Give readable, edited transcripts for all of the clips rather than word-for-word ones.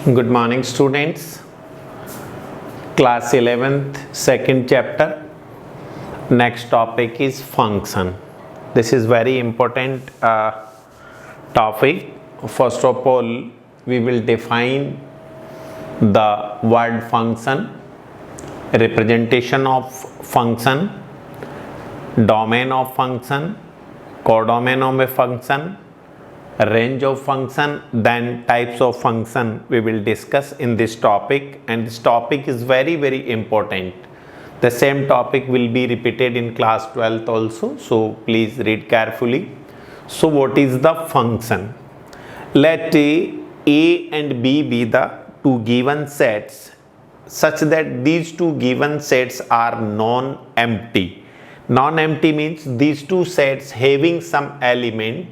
Good morning, students. Class 11th, second chapter. Next topic is function. This is very important topic. First of all, we will define the word function, representation of function, domain of function, codomain of a function, range of function, then types of function we will discuss in this topic, and this topic is very important. The same topic will be repeated in class 12th also, so please read carefully. So what is the function? Let A and B be the two given sets such that these two given sets are non-empty. Non-empty means these two sets having some element.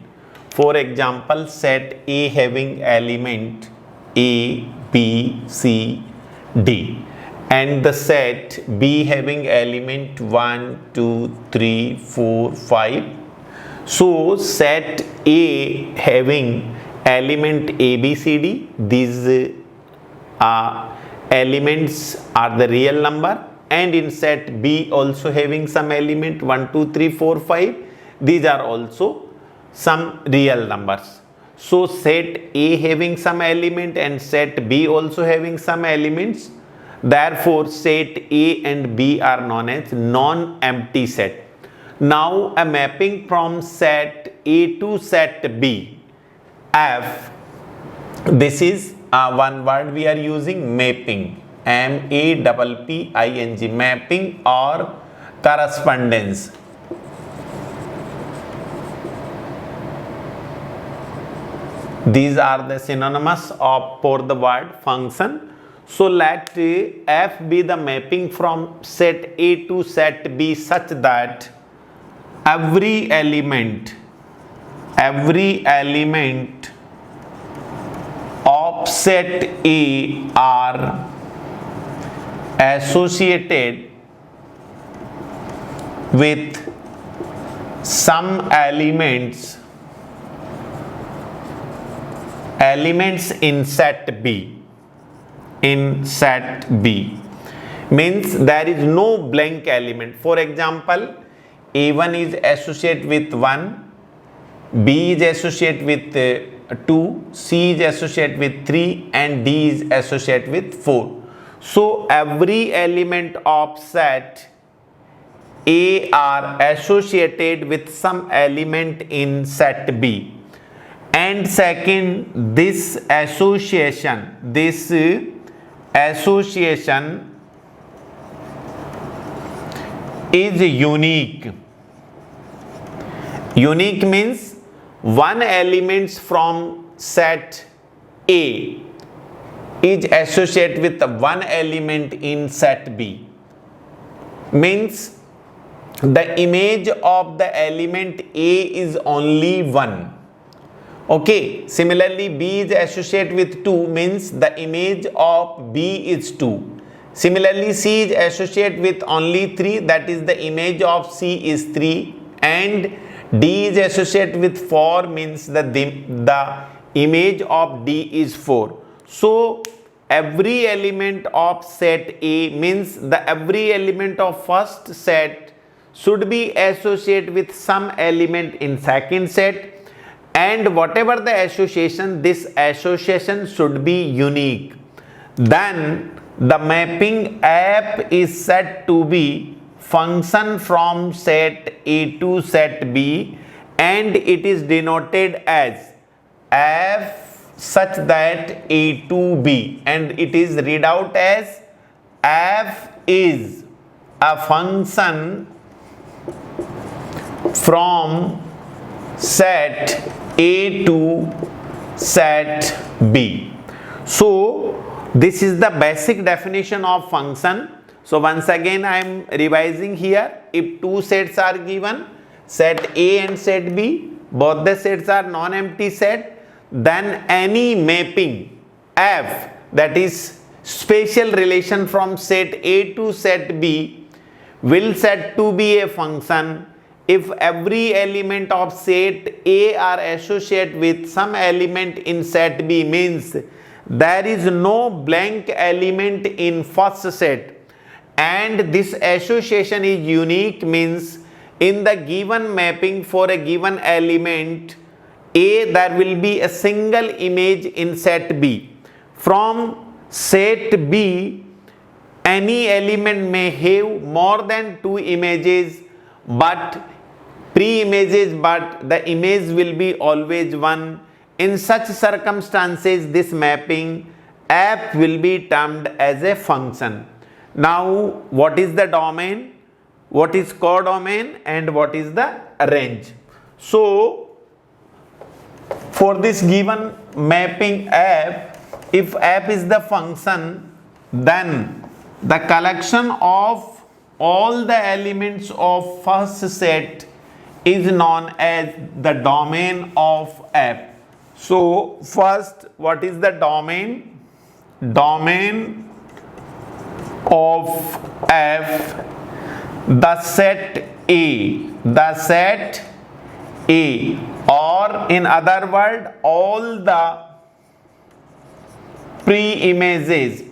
For example, set A having element A, B, C, D, and the set B having element 1, 2, 3, 4, 5. So set A having element A, B, C, D, these elements are the real number, and in set B also having some element 1, 2, 3, 4, 5, these are also some real numbers. So set A having some element and set B also having some elements, therefore set A and B are known as non-empty set. Now a mapping from set A to set B, F, this is one word we are using, mapping, M-A-P-P-I-N-G, mapping or correspondence. These are the synonymous for the word function. So let F be the mapping from set A to set B such that every element of set A are associated with some elements in set B. In set B means there is no blank element. For example, A1 is associated with 1, B is associated with 2, C is associated with 3, and D is associated with 4. So every element of set A are associated with some element in set B. And second, this association is unique. Unique means one element from set A is associated with one element in set B. Means the image of the element A is only 1. Okay, similarly B is associated with 2 means the image of B is 2. Similarly C is associated with only 3, that is the image of C is 3, and D is associated with 4 means that the image of D is 4. So every element of set A means the every element of first set should be associated with some element in second set, and whatever the association, this association should be unique. Then the mapping F is said to be function from set A to set B, and it is denoted as F such that A to B, and it is read out as F is a function from set A to set B. So this is the basic definition of function. So once again I am revising here. If two sets are given, set A and set B, both the sets are non-empty set, then any mapping F, that is spatial relation from set A to set B, will said to be a function if every element of set A are associated with some element in set B, means there is no blank element in first set, and this association is unique, means in the given mapping for a given element A, there will be a single image in set B. From set B, any element may have more than two images, but pre-images, but the image will be always one. In such circumstances, this mapping F will be termed as a function. Now, what is the domain, what is codomain, and what is the range? So, for this given mapping F, if F is the function, then the collection of all the elements of first set is known as the domain of F. So, first, what is the domain? Domain of F, the set A, or in other words, all the pre-images,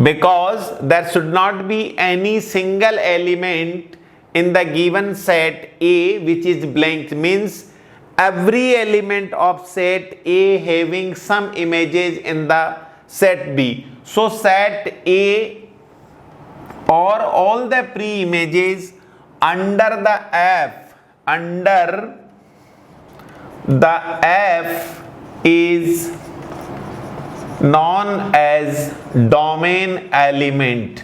because there should not be any single element in the given set A which is blank, means every element of set A having some images in the set B. So set A or all the pre-images under the F is known as domain element.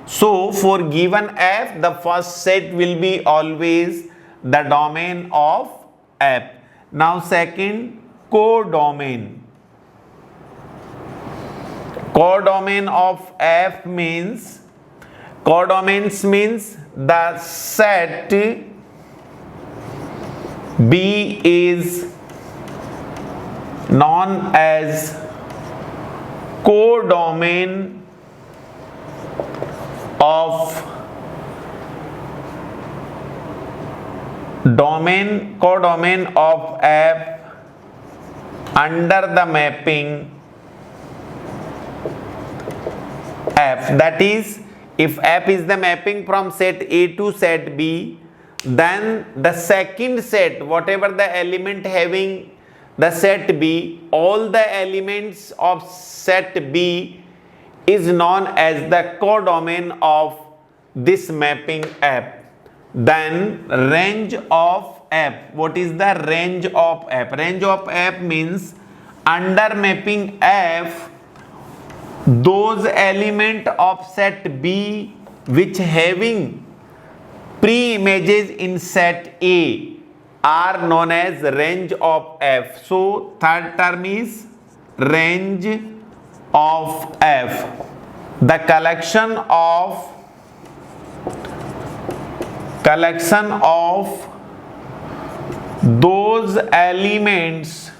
So for given F, the first set will be always the domain of F. Now second, codomain. Codomain of F means, codomains means the set B is known as codomain of codomain of F under the mapping F. That is, if F is the mapping from set A to set B, then the second set, whatever the element having the set B, all the elements of set B is known as the codomain of this mapping F. Then range of F. What is the range of F? Range of F means under mapping F, those element of set B which having pre-images in set A are known as range of F. So third term is range of F. The collection of those elements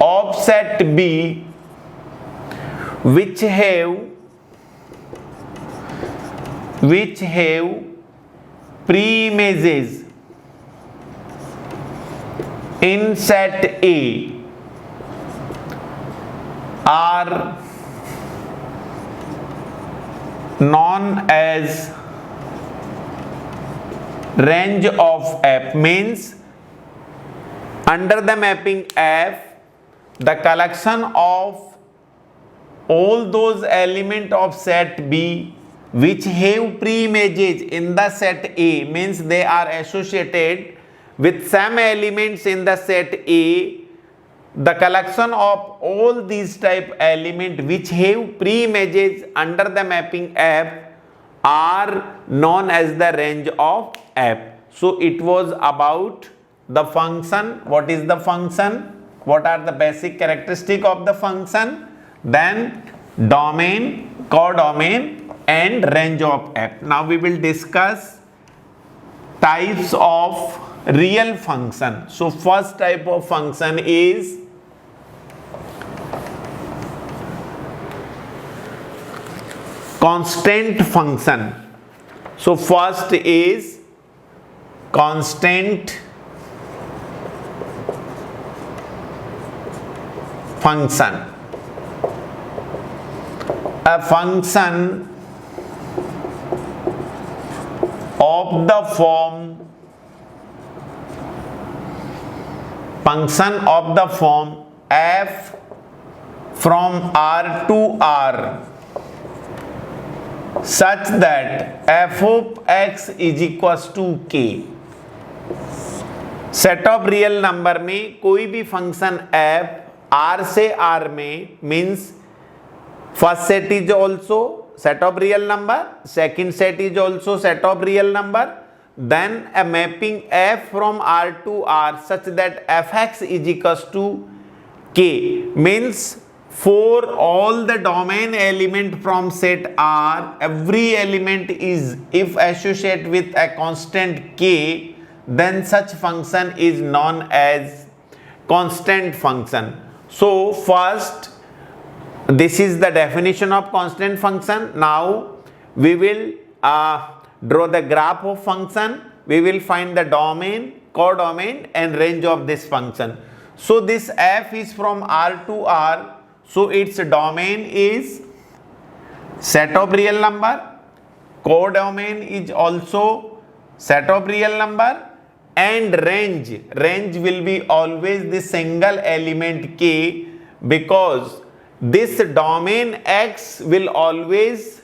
of set B which have pre-images in set A are known as range of F. Means under the mapping F, the collection of all those elements of set B which have pre-images in the set A, means they are associated with some elements in the set A. The collection of all these type element which have pre-images under the mapping F are known as the range of F. So it was about the function. What is the function? What are the basic characteristics of the function? Then domain, codomain, and range of F. Now we will discuss types of real function. So first type of function is constant function. So first is constant function. A function of the form f from R to R such that f of x is equals to k. Set of real number में कोई भी function f R से R में means first set is also set of real number, second set is also set of real number, then a mapping f from R to R such that fx is equals to k means for all the domain element from set R, every element is if associated with a constant k, then such function is known as constant function. So first, this is the definition of constant function. Now we will draw the graph of function. We will find the domain, codomain and range of this function. So this f is from R to R. So its domain is set of real number. Codomain is also set of real number. And range will be always the single element k, because this domain x will always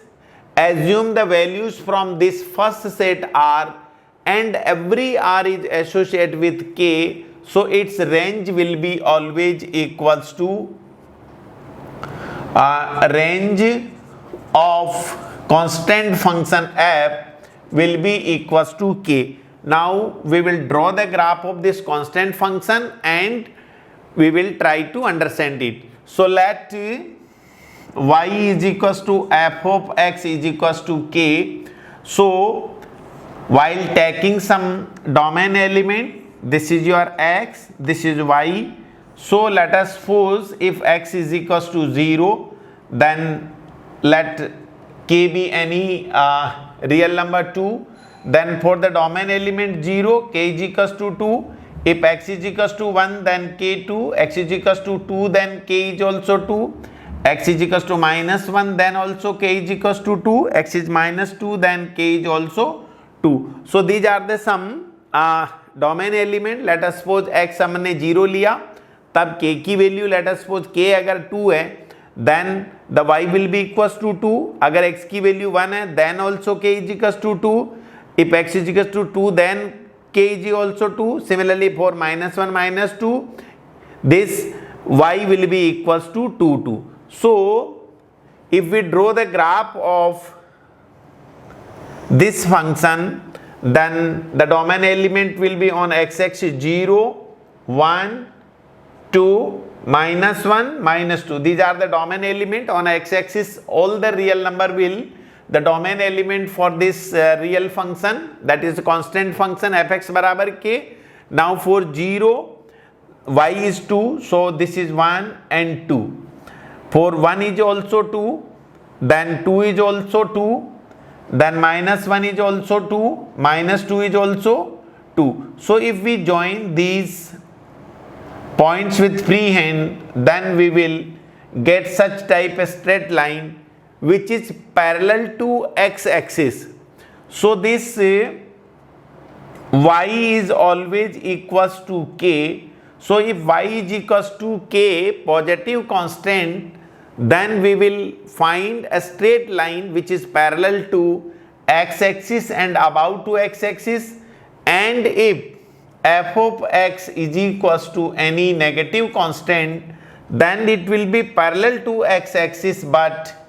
assume the values from this first set R, and every R is associated with k, so its range will be always equals to range of constant function f will be equals to k. Now we will draw the graph of this constant function and we will try to understand it. So let y is equals to f of x is equals to k. So while taking some domain element, this is your x, this is y. So let us suppose if x is equals to 0, then let k be any real number 2. Then for the domain element 0, k is equals to 2. If x is equals to 1, then k 2. X is equals to 2, then k is also 2. X is equals to minus 1, then also k is equals to 2. X is minus 2, then k is also 2. So these are the some domain element. Let us suppose x हमने 0 लिया, तब k की value let us suppose k अगर 2 है, then the y will be equals to 2. अगर x की value 1 है, then also k is equals to 2. If x is equals to 2, then k is also 2. Similarly for minus 1, minus 2, this y will be equals to 2, 2. So if we draw the graph of this function, then the domain element will be on x-axis 0, 1, 2, minus 1, minus 2. These are the domain element. On x-axis all the real number will, the domain element for this real function, that is constant function fx barabar k. Now for 0, y is 2, so this is 1 and 2. For 1 is also 2, then 2 is also 2, then minus 1 is also 2, minus 2 is also 2. So if we join these points with free hand, then we will get such type of straight line which is parallel to x-axis. So this y is always equals to k. So if y is equals to k, positive constant, then we will find a straight line which is parallel to x-axis and above to x-axis. And if f of x is equals to any negative constant, then it will be parallel to x-axis but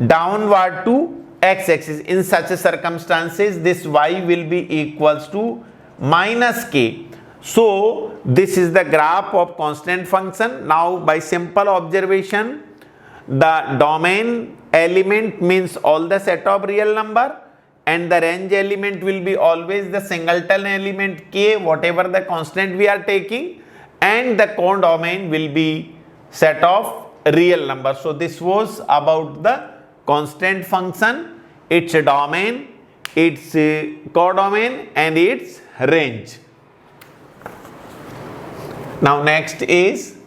downward to x-axis. In such circumstances, this y will be equals to minus k. So this is the graph of constant function. Now by simple observation, the domain element means all the set of real number, and the range element will be always the singleton element k, whatever the constant we are taking, and the codomain will be set of real number. So this was about the constant function, its domain, its codomain and its range. Now next is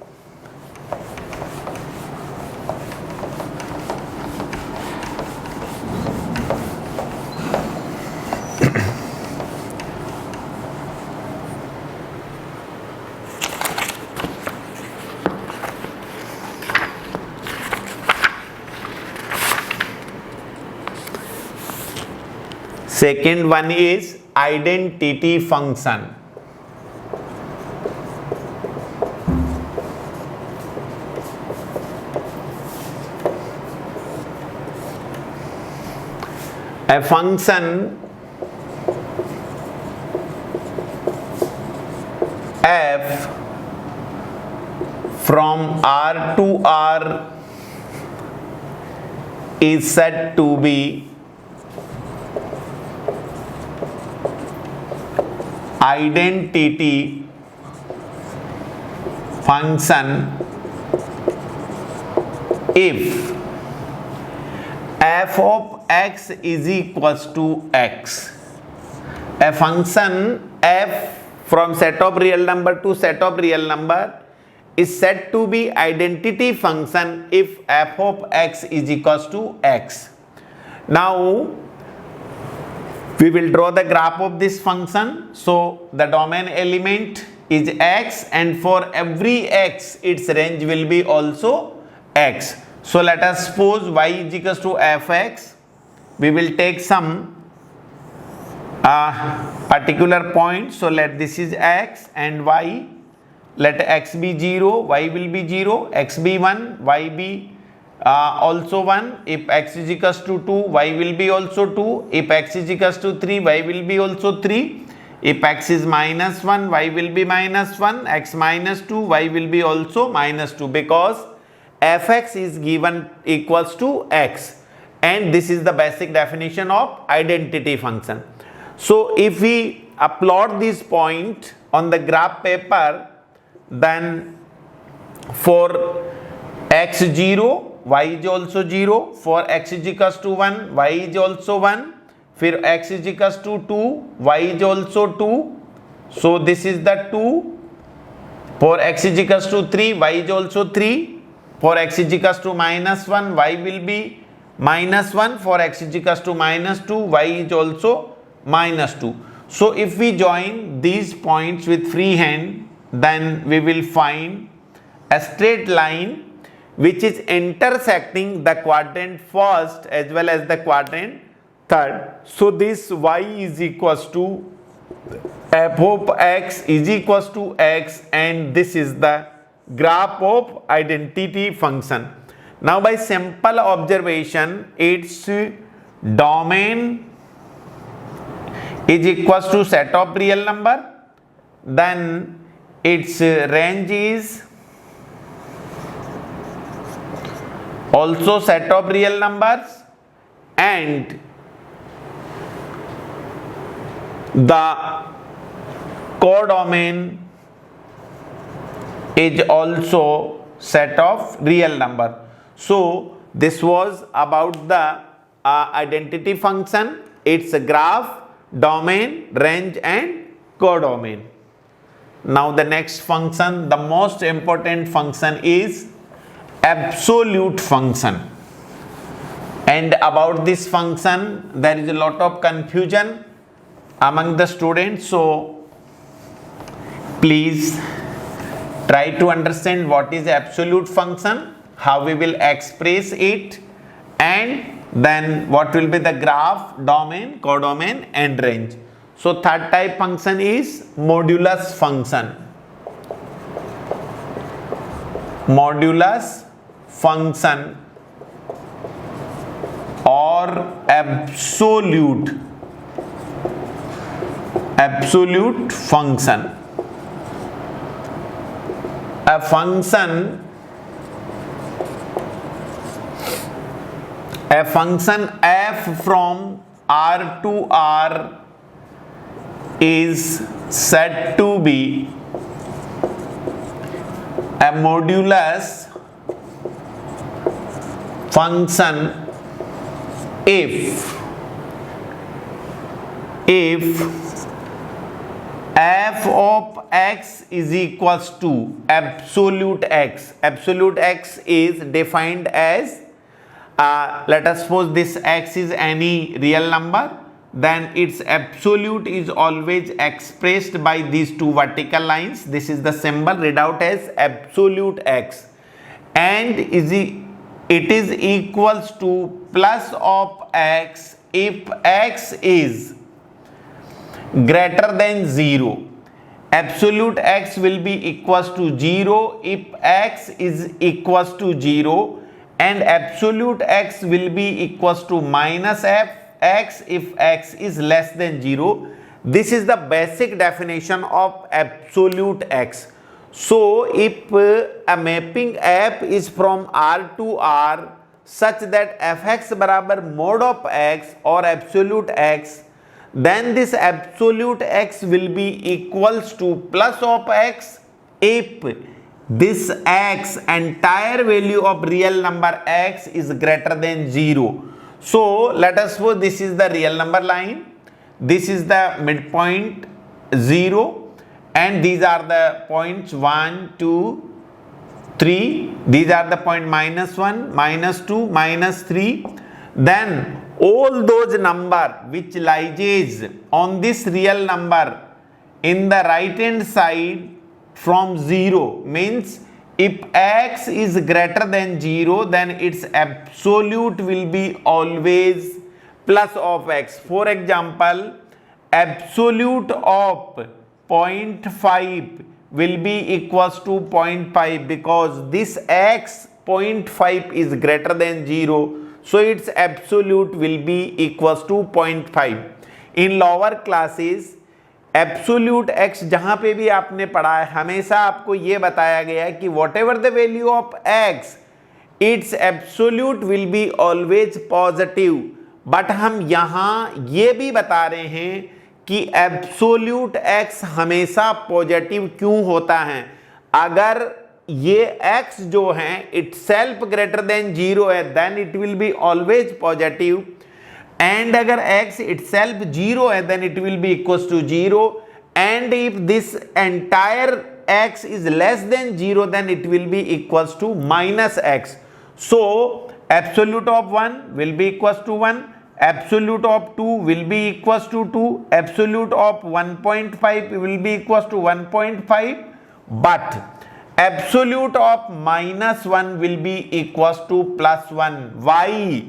second one is identity function. A function f from R to R is said to be identity function if f of x is equals to x. A function f from set of real number to set of real number is said to be identity function if f of x is equals to x. Now we will draw the graph of this function. So the domain element is x, and for every x its range will be also x. So let us suppose y is equals to fx. We will take some particular point. So let this is x and y. Let x be 0, y will be 0, x be 1, y be also 1. If x is equals to 2, y will be also 2. If x is equals to 3, y will be also 3. If x is minus 1, y will be minus 1. X minus 2, y will be also minus 2, because fx is given equals to x, and this is the basic definition of identity function. So if we plot this point on the graph paper, then for x 0, y is also 0. For x is equals to 1, y is also 1. For x is equals to 2, y is also 2. So this is the 2. For x is equals to 3, y is also 3. For x is equals to minus 1, y will be minus 1. For x is equals to minus 2, y is also minus 2. So if we join these points with free hand, then we will find a straight line which is intersecting the quadrant first as well as the quadrant third. So this y is equals to f of x is equals to x, and this is the graph of identity function. Now by simple observation, its domain is equals to set of real number, then its range is also set of real numbers, and the codomain is also set of real number. So this was about the identity function, its graph, domain, range and codomain. Now the next function, the most important function, is absolute function. And about this function there is a lot of confusion among the students, so please try to understand what is absolute function, how we will express it, and then what will be the graph, domain, codomain and range. So third type function is modulus function. Modulus function or absolute function. A function f from R to R is said to be a modulus function if if f of x is equals to absolute x is defined as let us suppose this x is any real number, then its absolute is always expressed by these two vertical lines. This is the symbol read out as absolute x, and it is equals to plus of x if x is greater than 0. Absolute x will be equals to 0 if x is equals to 0, and absolute x will be equals to minus x if x is less than 0. This is the basic definition of absolute x. So if a mapping f is from R to R such that fx बराबर mod of x or absolute x, then this absolute x will be equals to plus of x if this x entire value of real number x is greater than 0. So let us suppose this is the real number line, this is the midpoint 0, and these are the points 1, 2, 3, these are the point minus 1, minus 2, minus 3. Then all those number which lies on this real number in the right hand side from 0 means if x is greater than 0, then its absolute will be always plus of x. For example, absolute of 0.5 will be equals to 0.5 because this x 0.5 is greater than 0. So its absolute will be equals to 0.5. In lower classes absolute x जहां पे भी आपने पढ़ा है हमेशा आपको ये बताया गया है कि what ever the value of x it's absolute will be always positive, but हम यहां ये भी बता रहे हैं कि एब्सोल्यूट x हमेशा पॉजिटिव क्यों होता है। अगर ये x जो है इटसेल्फ ग्रेटर देन 0 है then it will be always positive, and अगर x itself 0 है then it will be equals to 0, and if this entire x is less than 0 then it will be equals to minus x. So absolute of 1 will be equals to 1, absolute of 2 will be equals to 2, absolute of 1.5 will be equals to 1.5, but absolute of minus 1 will be equals to plus 1. Why?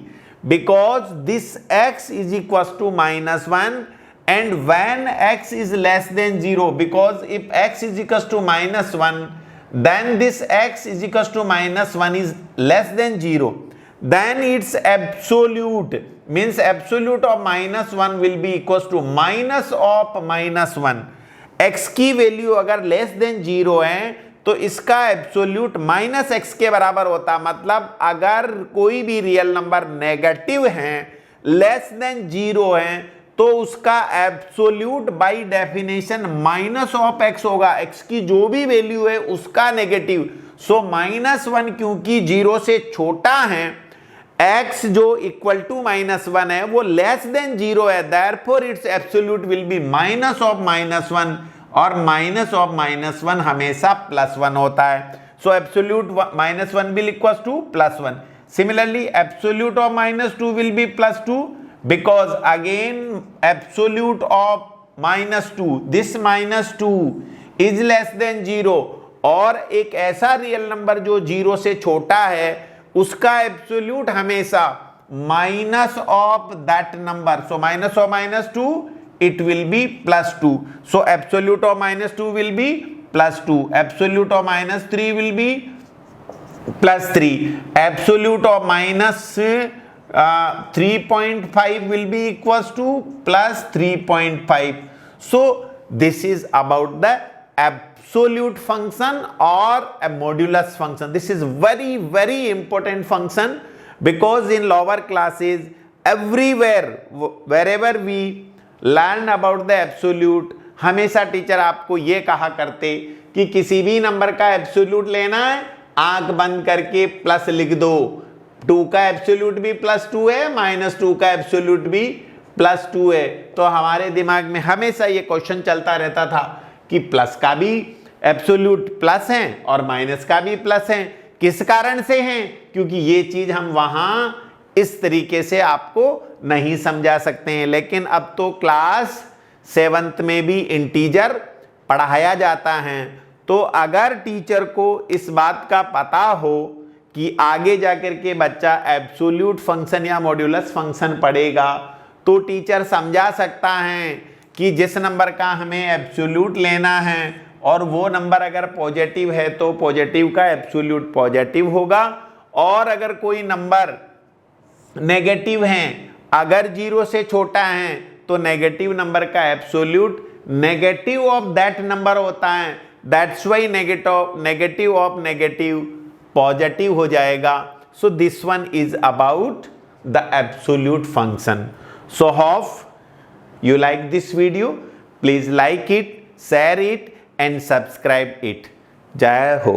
Because this x is equals to minus 1, and when x is less than 0, because if x is equals to minus 1 then this x is equals to minus 1 is less than 0, then its absolute means absolute of minus 1 will be equals to minus of minus 1. x की value अगर less than 0 है तो इसका absolute minus x के बराबर होता, मतलब अगर कोई भी रियल नंबर नेगेटिव है लेस देन 0 है तो उसका absolute by definition minus of x होगा, एक्स की जो भी वैल्यू है उसका नेगेटिव। सो माइनस 1 क्योंकि 0 से छोटा है, x जो इक्वल टू माइनस 1 है वो लेस देन 0 है, therefore it's absolute will be minus of minus 1, और माइनस ऑफ माइनस 1 हमेशा प्लस 1 होता है। सो absolute minus 1 will equals two plus 1। Similarly absolute of minus 2 will be plus 2 because again absolute of minus 2 this minus 2 is less than 0, और एक ऐसा real number जो 0 से छोटा है उसका एब्सोल्यूट हमेशा minus of that number. So minus of minus 2 it will be plus 2. So absolute of minus 2 will be plus 2, absolute of minus 3 will be plus 3, absolute of minus 3.5 will be equals to plus 3.5. So this is about the absolute function or a modulus function. This is very important function because in lower classes everywhere wherever we learn about the absolute हमेशा teacher आपको ये कहा करते कि किसी भी number का absolute लेना है आंख बंद करके प्लस लिख दो, 2 का एब्सोल्यूट भी प्लस 2 है, माइनस 2 का एब्सोल्यूट भी +2 है, तो हमारे दिमाग में हमेशा ये क्वेश्चन चलता रहता था कि प्लस का भी एब्सोल्यूट प्लस है और माइनस का भी प्लस है। किस कारण से हैं? क्योंकि ये चीज हम वहां इस तरीके से आपको नहीं समझा सकते हैं। लेकिन अब तो क्लास 7th में भी इंटीजर पढ़ाया जाता है, तो अगर टीचर को इस बात का पता हो कि आगे जाकर के बच्चा एब्सोल्यूट फंक्शन या मॉड्यूलस फंक्शन पढ़ेगा, तो टीचर समझा सकता है कि जिस नंबर का हमें एब्सोल्यूट लेना है और वो नंबर अगर पॉजिटिव है तो पॉजिटिव का एब्सोल्यूट पॉजिटिव होगा, और अगर कोई नंबर नेगेटिव है, अगर 0 से छोटा है, तो नेगेटिव नंबर का absolute negative of that number होता है। That's why negative of negative positive हो जाएगा। So this one is about the absolute function. So hope you like this video. Please like it, share it and subscribe it. Jai Ho.